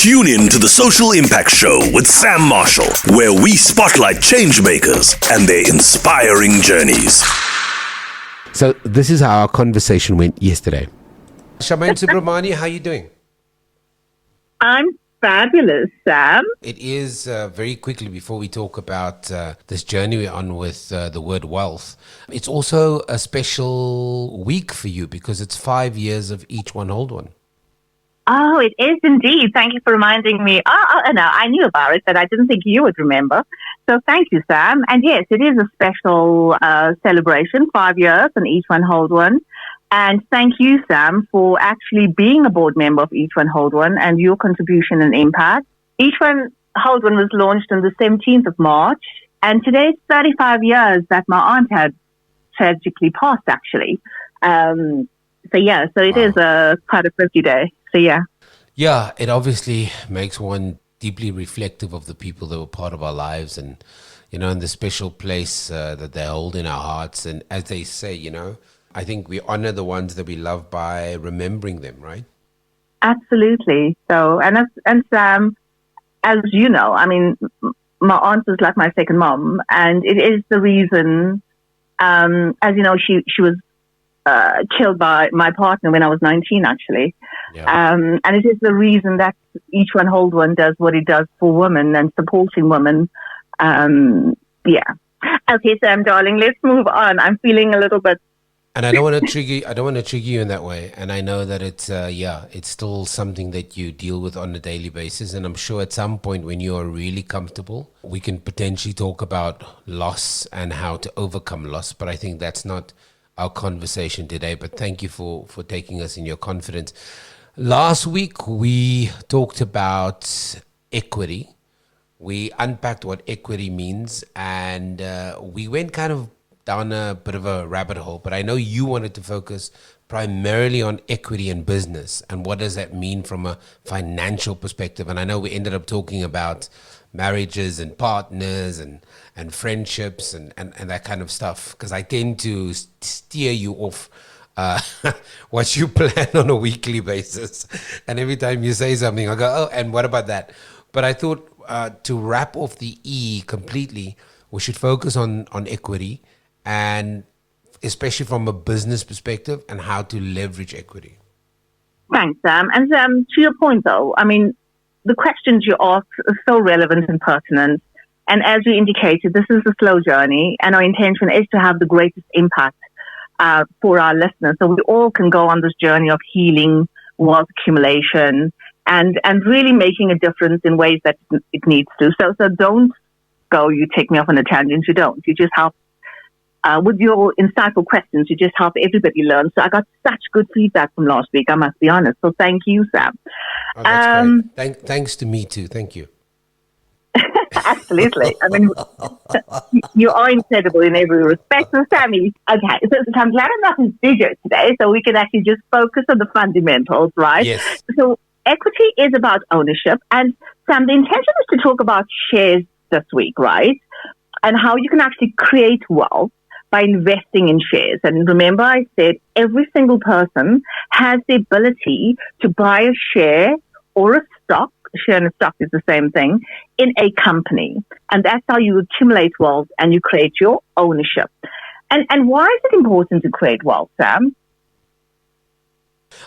Tune in to the Social Impact Show with Samm Marshall, where we spotlight change makers and their inspiring journeys. So this is how our conversation went yesterday. Charmaine Soobramoney, how are you doing? I'm fabulous, Sam. It is very quickly before we talk about this journey we're on with the word wealth. It's also a special week for you because it's 5 years of Each One Hold One. Oh, it is indeed. Thank you for reminding me. No, I knew about it, but I didn't think you would remember. So thank you, Sam. And yes, it is a special celebration, 5 years and Each One Hold One. And thank you, Sam, for actually being a board member of Each One Hold One and your contribution and impact. Each One Hold One was launched on the 17th of March. And today it's 35 years that my aunt had tragically passed, actually. So it is quite a 50 day. So, yeah. Yeah, it obviously makes one deeply reflective of the people that were part of our lives and, in the special place that they hold in our hearts. And as they say, I think we honor the ones that we love by remembering them, right? Absolutely. So, and Sam, as you know, I mean, my aunt was like my second mom, and it is the reason, as you know, she was killed by my partner when I was 19, actually. Yeah. And it is the reason that Each One Hold One does what it does for women and supporting women. Yeah. Okay, Sam, darling, let's move on. I'm feeling a little bit. And I don't want to trigger you in that way. And I know that it's still something that you deal with on a daily basis. And I'm sure at some point when you are really comfortable, we can potentially talk about loss and how to overcome loss. But I think that's not our conversation today. But thank you for taking us in your confidence. Last week, we talked about equity. We unpacked what equity means. And we went kind of down a bit of a rabbit hole, but I know you wanted to focus primarily on equity in business and what does that mean from a financial perspective. And I know we ended up talking about marriages and partners and friendships and that kind of stuff, because I tend to steer you off what you plan on a weekly basis. And every time you say something, I go, oh, and what about that? But I thought to wrap off the E completely, we should focus on equity, and especially from a business perspective and how to leverage equity. Thanks, Sam. And to your point, though, I mean, the questions you ask are so relevant and pertinent. And as you indicated, this is a slow journey, and our intention is to have the greatest impact for our listeners. So we all can go on this journey of healing, wealth accumulation, and really making a difference in ways that it needs to. So don't go, you take me off on a tangent. You don't. You just help. With your insightful questions, you just help everybody learn. So I got such good feedback from last week, I must be honest. So thank you, Sam. Oh, that's great. Thanks to me too. Thank you. Absolutely. I mean, you are incredible in every respect. So, Sammy, okay. So I'm glad I'm not in studio today, so we can actually just focus on the fundamentals, right? Yes. So equity is about ownership. And Sam, the intention is to talk about shares this week, right? And how you can actually create wealth by investing in shares. And remember, I said every single person has the ability to buy a share or a stock. A share and a stock is the same thing in a company. And that's how you accumulate wealth and you create your ownership. And why is it important to create wealth, Sam?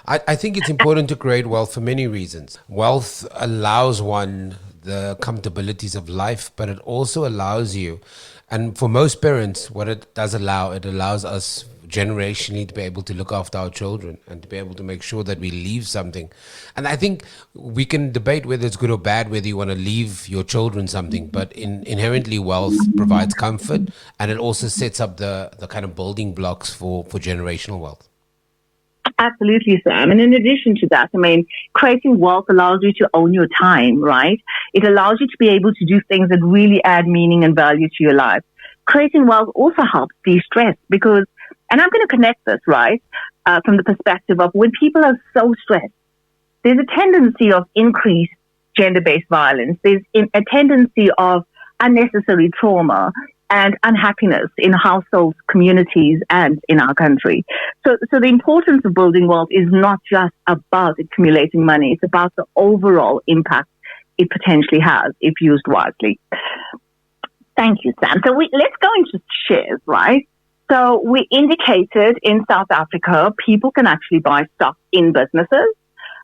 I think it's important to create wealth for many reasons. Wealth allows one the comfortabilities of life, but it also allows you, and for most parents, what it does allow, it allows us generationally to be able to look after our children and to be able to make sure that we leave something. And I think we can debate whether it's good or bad, whether you want to leave your children something, but inherently wealth provides comfort, and it also sets up the kind of building blocks for generational wealth. Absolutely, Sam. And in addition to that, I mean, creating wealth allows you to own your time, right? It allows you to be able to do things that really add meaning and value to your life. Creating wealth also helps de-stress because, and I'm going to connect this, right, from the perspective of when people are so stressed, there's a tendency of increased gender-based violence. There's a tendency of unnecessary trauma. and unhappiness in households, communities, and in our country. So the importance of building wealth is not just about accumulating money. It's about the overall impact it potentially has if used wisely. Thank you, Sam. So let's go into shares, right? So we indicated in South Africa, people can actually buy stock in businesses,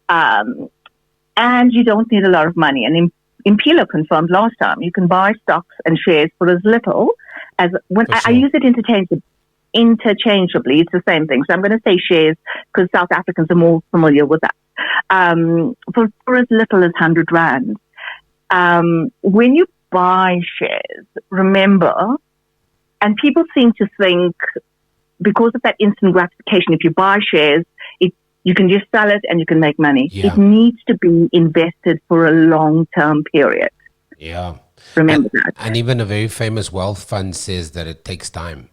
and you don't need a lot of money. And Impilo confirmed last time, you can buy stocks and shares for as little as, when I use it interchangeably, it's the same thing. So I'm going to say shares because South Africans are more familiar with that. For as little as 100 Rand. When you buy shares, remember, and people seem to think because of that instant gratification, if you buy shares, you can just sell it and you can make money. Yeah. It needs to be invested for a long-term period. Yeah. Remember that. And even a very famous wealth fund says that it takes time.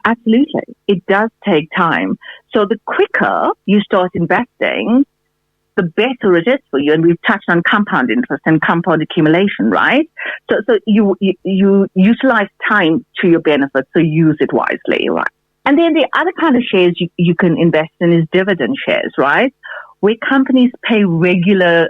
Absolutely. It does take time. So the quicker you start investing, the better it is for you. And we've touched on compound interest and compound accumulation, right? So you utilize time to your benefit, so use it wisely, right? And then the other kind of shares you can invest in is dividend shares, right? Where companies pay regular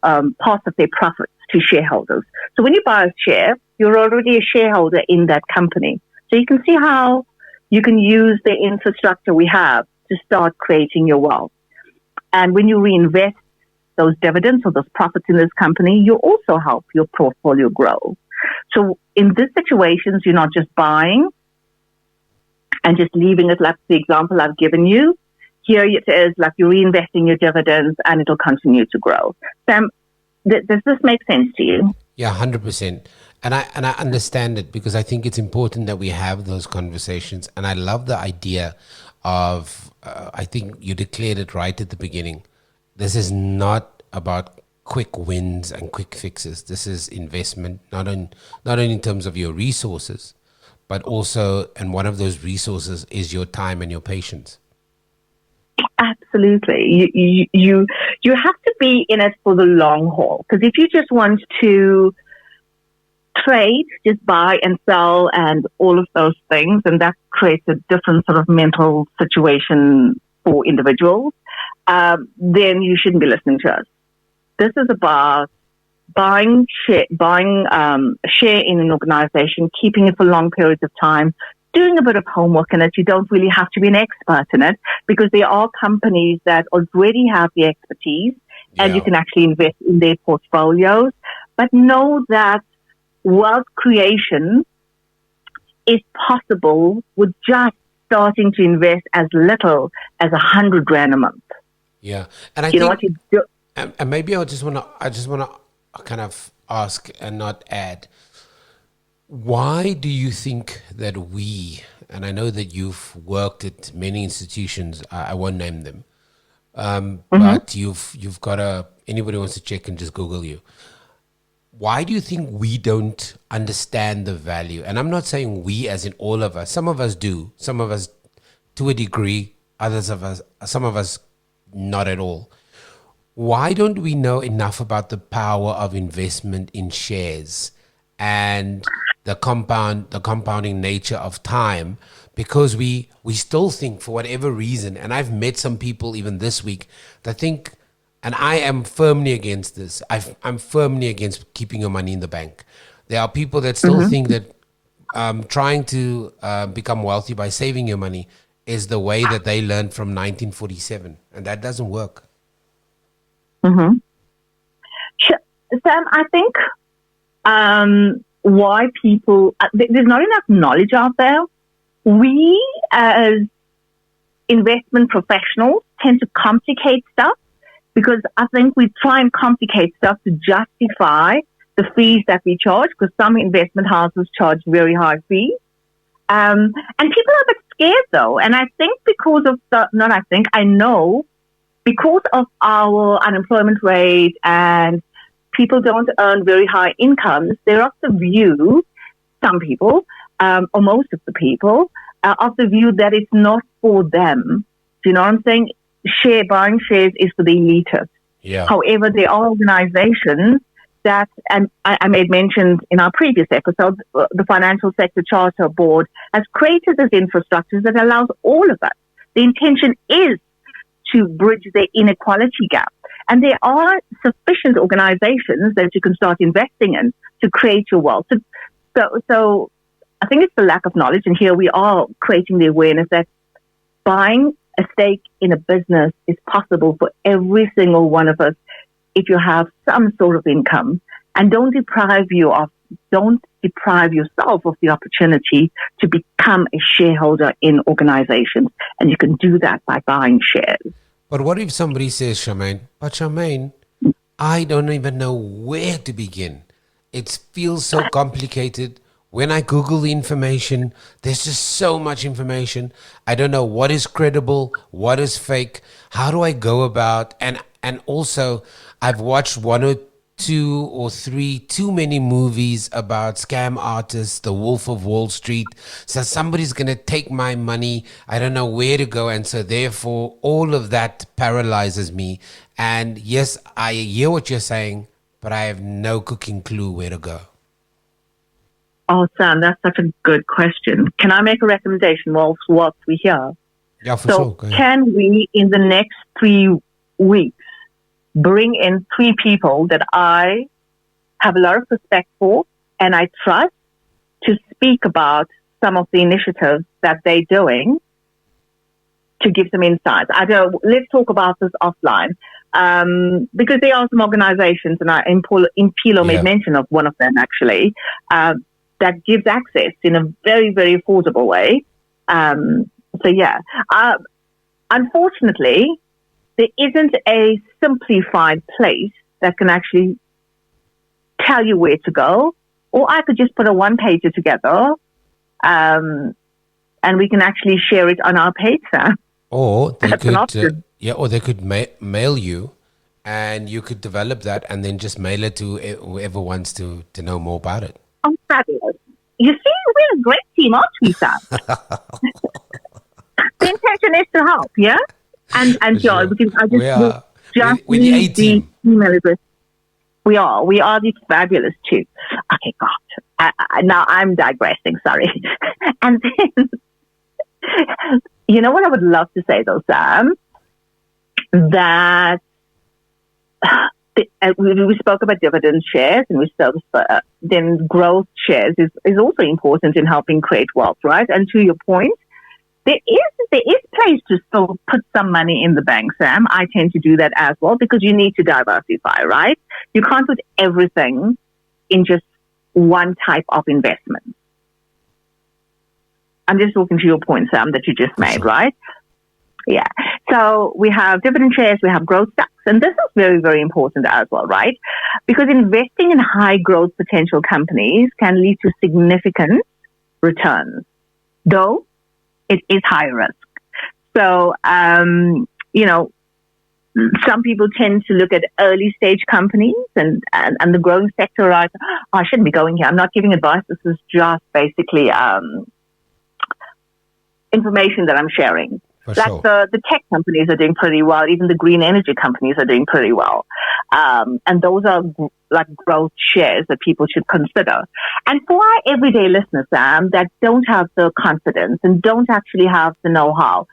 parts of their profits to shareholders. So when you buy a share, you're already a shareholder in that company. So you can see how you can use the infrastructure we have to start creating your wealth. And when you reinvest those dividends or those profits in this company, you also help your portfolio grow. So in these situations, you're not just buying and just leaving it like the example I've given you. Here it is like you're reinvesting your dividends and it'll continue to grow. Sam, does this make sense to you? Yeah, 100%. And I understand it because I think it's important that we have those conversations. And I love the idea of, I think you declared it right at the beginning. This is not about quick wins and quick fixes. This is investment, not only in terms of your resources, but also, and one of those resources is your time and your patience. Absolutely. You have to be in it for the long haul. Because if you just want to trade, just buy and sell and all of those things, and that creates a different sort of mental situation for individuals, then you shouldn't be listening to us. This is about buying a share in an organization, keeping it for long periods of time, doing a bit of homework in it. You don't really have to be an expert in it because there are companies that already have the expertise and you can actually invest in their portfolios. But know that wealth creation is possible with just starting to invest as little as 100 Rand a month. Yeah. And I you think, know what you do? And maybe I just want to kind of ask and not add, why do you think that we, and I know that you've worked at many institutions, I won't name them, but you've got anybody wants to check and just Google you. Why do you think we don't understand the value? And I'm not saying we as in all of us. Some of us do. Some of us to a degree. Some of us not at all. Why don't we know enough about the power of investment in shares and the compounding nature of time? Because we still think, for whatever reason, and I've met some people even this week that think, and I am firmly against this, I'm firmly against keeping your money in the bank. There are people that still think that trying to become wealthy by saving your money is the way that they learned from 1947, and that doesn't work. Sam, I think why people, there's not enough knowledge out there. We as investment professionals tend to complicate stuff because I think we try and complicate stuff to justify the fees that we charge, because some investment houses charge very high fees. And people are a bit scared though. And I think I know because of our unemployment rate and people don't earn very high incomes, they're of the view, some people, or most of the people, of the view that it's not for them. Do you know what I'm saying? Buying shares is for the elitists. Yeah. However, there are organizations that, and I made mention in our previous episode, the Financial Sector Charter Board has created this infrastructure that allows all of us. The intention is to bridge the inequality gap. And there are sufficient organizations that you can start investing in to create your wealth. So I think it's the lack of knowledge. And here we are creating the awareness that buying a stake in a business is possible for every single one of us if you have some sort of income. And don't deprive yourself of the opportunity to become a shareholder in organizations. And you can do that by buying shares. But what if somebody says, Charmaine, I don't even know where to begin. It feels so complicated. When I Google the information, there's just so much information. I don't know what is credible, what is fake. How do I go about? And also, I've watched 1 or 2 or 3 too many movies about scam artists, the Wolf of Wall Street. So somebody's going to take my money. I don't know where to go. And so therefore, all of that paralyzes me. And yes, I hear what you're saying, but I have no cooking clue where to go. Oh, Sam, that's such a good question. Can I make a recommendation whilst we're here? Yeah, for sure. Go ahead. Can we, in the next 3 weeks, bring in 3 people that I have a lot of respect for and I trust to speak about some of the initiatives that they're doing to give some insights? Let's talk about this offline. Because there are some organizations, and Impilo made mention of one of them actually, that gives access in a very, very affordable way. Unfortunately, there isn't a simplified place that can actually tell you where to go. Or I could just put a 1-pager together, and we can actually share it on our page, Sam. Or they could mail you, and you could develop that and then just mail it to whoever wants to know more about it. Oh, fabulous. You see, we're a great team, aren't we, Sam? The intention is to help, yeah? And sure. because I we're the A-team. The email address. We are the fabulous too. Okay, God. Now I'm digressing, sorry. And then, you know what I would love to say though, Sam? That we spoke about dividend shares, and then growth shares is also important in helping create wealth, right? And to your point, there is place to still put some money in the bank, Sam. I tend to do that as well because you need to diversify, right? You can't put everything in just one type of investment. I'm just talking to your point, Sam, that you just made, right? Yeah. So we have dividend shares, we have growth stocks, and this is very, very important as well, right? Because investing in high growth potential companies can lead to significant returns, though it is high risk. So, some people tend to look at early stage companies and the growing sector, right? Oh, I shouldn't be going here. I'm not giving advice. This is just basically information that I'm sharing. Sure. The tech companies are doing pretty well. Even the green energy companies are doing pretty well. And those are like growth shares that people should consider. And for our everyday listeners, Sam, that don't have the confidence and don't actually have the know-how,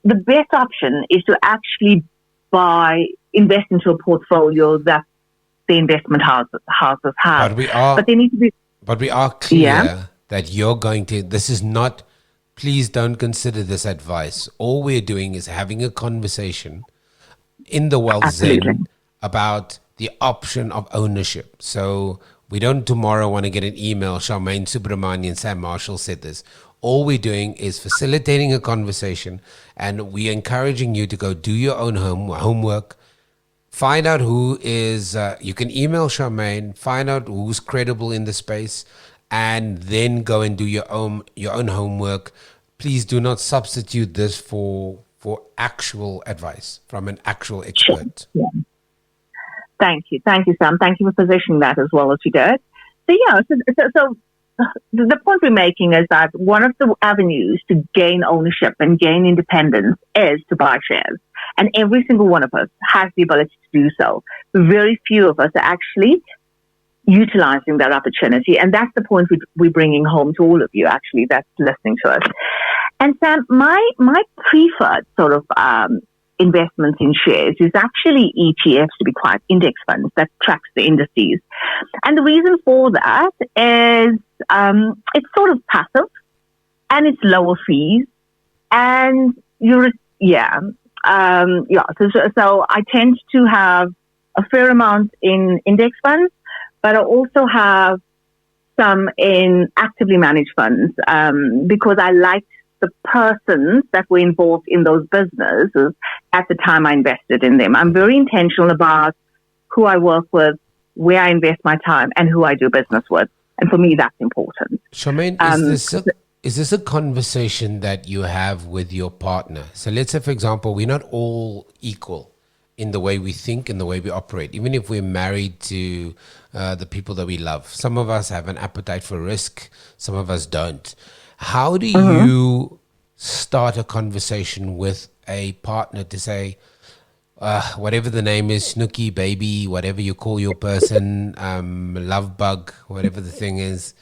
the best option is to actually invest into a portfolio that the investment houses have. But we are clear that you're going to, this is not, please don't consider this advice. All we're doing is having a conversation in the Wealth Zen about the option of ownership. So we don't tomorrow want to get an email, Charmaine Soobramoney and Samm Marshall said this. All we're doing is facilitating a conversation, and we're encouraging you to go do your own homework. Find out who is, you can email Charmaine, find out who's credible in the space, and then go and do your own homework. Please do not substitute this for actual advice from an actual expert. Yeah. Thank you, Sam. Thank you for positioning that as well as you did. So the point we're making is that one of the avenues to gain ownership and gain independence is to buy shares. And every single one of us has the ability to do so. Very few of us are actually utilizing that opportunity. And that's the point we're bringing home to all of you, actually, that's listening to us. And Sam, my preferred sort of investments in shares is actually ETFs, to be quite, index funds that tracks the indices. And the reason for that is it's sort of passive and it's lower fees. And so I tend to have a fair amount in index funds, but I also have some in actively managed funds because I liked the persons that were involved in those businesses at the time I invested in them. I'm very intentional about who I work with, where I invest my time, and who I do business with. And for me, that's important. Charmaine, is this a conversation that you have with your partner? So let's say, for example, we're not all equal in the way we think, in the way we operate, even if we're married to the people that we love. Some of us have an appetite for risk, some of us don't. How do you start a conversation with a partner to say, whatever the name is, snooky, baby, whatever you call your person, love bug, whatever the thing is,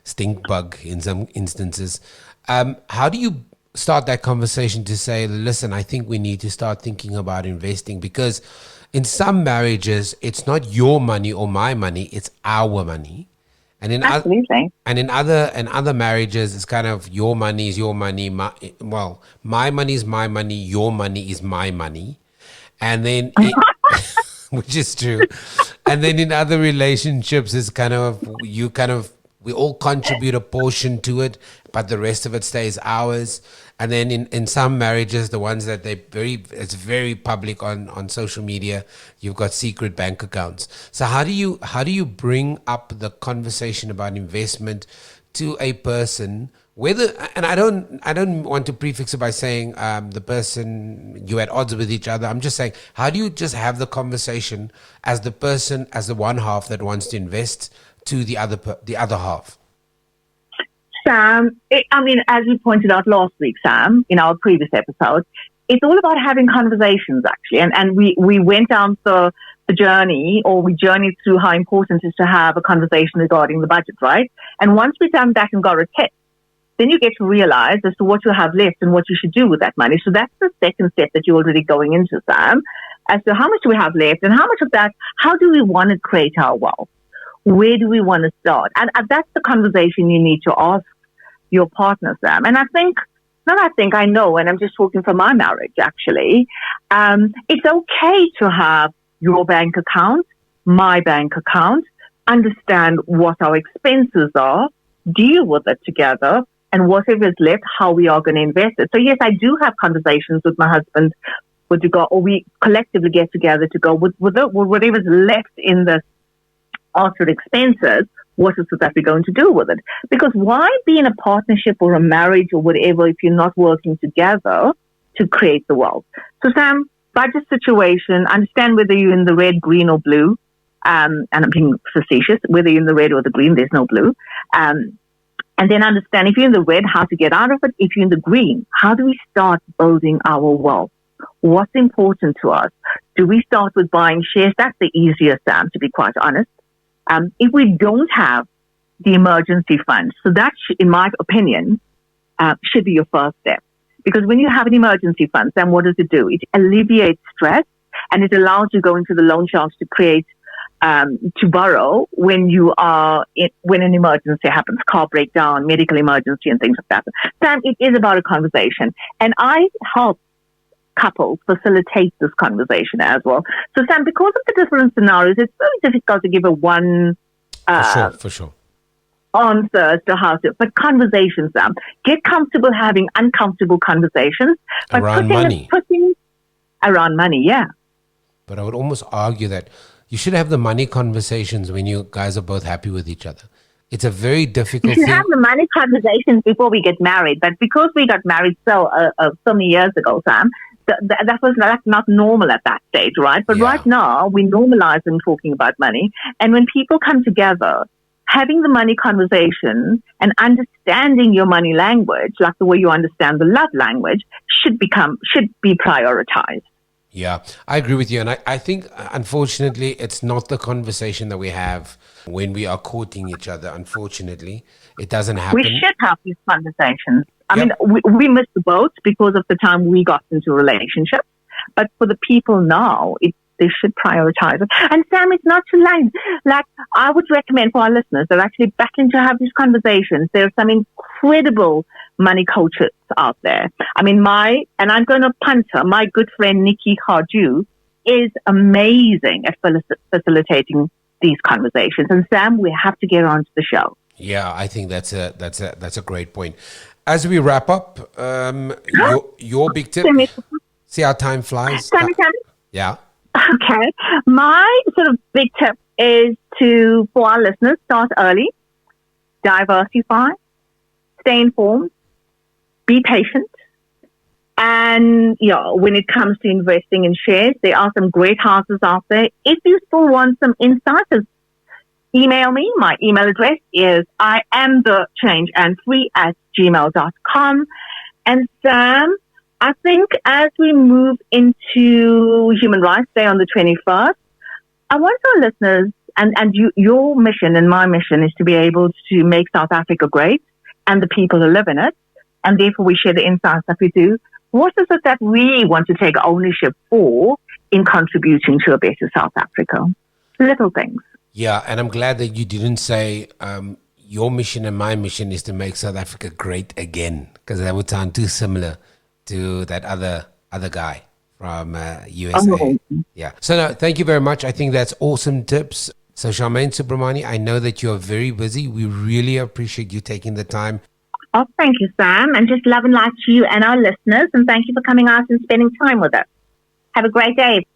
stink bug in some instances. How do you start that conversation to say, listen, I think we need to start thinking about investing? Because in some marriages, it's not your money or my money, it's our money. And in other marriages, it's kind of your money is your money. My money is my money. Your money is my money. And then, which is true. And then in other relationships, it's we all contribute a portion to it, but the rest of it stays ours. And then in some marriages, the ones that it's very public on social media, you've got secret bank accounts. So how do you bring up the conversation about investment to a person? And I don't want to prefix it by saying the person you're at odds with each other. I'm just saying, how do you just have the conversation as the person, as the one half that wants to invest, to the other half? Sam, as we pointed out last week, Sam, in our previous episode, it's all about having conversations, actually. And we went down the journey, or we journeyed through how important it is to have a conversation regarding the budget, right? And once we've done that and got a test, then you get to realize as to what you have left and what you should do with that money. So that's the second step that you're already going into, Sam, as to how much do we have left and how much of that, how do we want to create our wealth? Where do we want to start? And that's the conversation you need to ask your partner, Sam. And I know, and I'm just talking from my marriage, actually, it's okay to have your bank account, my bank account, understand what our expenses are, deal with it together, and whatever is left, how we are going to invest it. So yes, I do have conversations with my husband with regard, or we collectively get together to go with whatever's left in the after expenses, what is it that we're going to do with it? Because why be in a partnership or a marriage or whatever if you're not working together to create the wealth? So Sam, budget situation, understand whether you're in the red, green or blue. And I'm being facetious, whether you're in the red or the green, there's no blue. And then understand if you're in the red, how to get out of it. If you're in the green, how do we start building our wealth? What's important to us? Do we start with buying shares? That's the easiest, Sam, to be quite honest. If we don't have the emergency fund, so that, in my opinion, should be your first step. Because when you have an emergency fund, then what does it do? It alleviates stress and it allows you go into the loan sharks to create, to borrow when when an emergency happens, car breakdown, medical emergency and things like that. Sam, it is about a conversation. And I help couples facilitate this conversation as well. So Sam, because of the different scenarios, it's very difficult to give a one for sure answer as to how to, but conversations, Sam. Get comfortable having uncomfortable conversations. But around money. Around money, yeah. But I would almost argue that you should have the money conversations when you guys are both happy with each other. It's a very difficult thing. You should have the money conversations before we get married. But because we got married so many years ago, Sam, that was not normal at that stage, right? But right now, we normalize them talking about money. And when people come together, having the money conversation and understanding your money language, like the way you understand the love language, should be prioritized. Yeah, I agree with you. And I think, unfortunately, it's not the conversation that we have when we are courting each other. Unfortunately, it doesn't happen. We should have these conversations. I Yep. mean, we missed the boat because of the time we got into relationships. But for the people now, they should prioritize it. And Sam, it's not too late. Like, I would recommend for our listeners that are actually battling to have these conversations. There are some incredible money coaches out there. I mean, and I'm going to punt her, my good friend Nikki Harju is amazing at facilitating these conversations. And Sam, we have to get on to the show. Yeah, I think that's a great point. As we wrap up, your big tip. See how time flies. Sammy. Yeah. Okay. My sort of big tip is for our listeners, start early, diversify, stay informed, be patient. And, when it comes to investing in shares, there are some great houses out there. If you still want some insights, email me. My email address is iamthechangeandfree@gmail.com. And Sam, I think as we move into Human Rights Day on the 21st, I want our listeners, and your mission and my mission is to be able to make South Africa great and the people who live in it. And therefore we share the insights that we do. What is it that we want to take ownership for in contributing to a better South Africa? Little things. Yeah, and I'm glad that you didn't say your mission and my mission is to make South Africa great again, because that would sound too similar to that other guy from USA. Oh. Yeah. So no, thank you very much. I think that's awesome tips. So Charmaine Soobramoney, I know that you're very busy. We really appreciate you taking the time. Oh, thank you, Sam. And just love and light to you and our listeners. And thank you for coming out and spending time with us. Have a great day.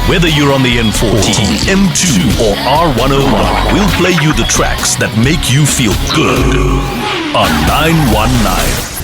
Whether you're on the N40, M2 or R101, we'll play you the tracks that make you feel good on 919.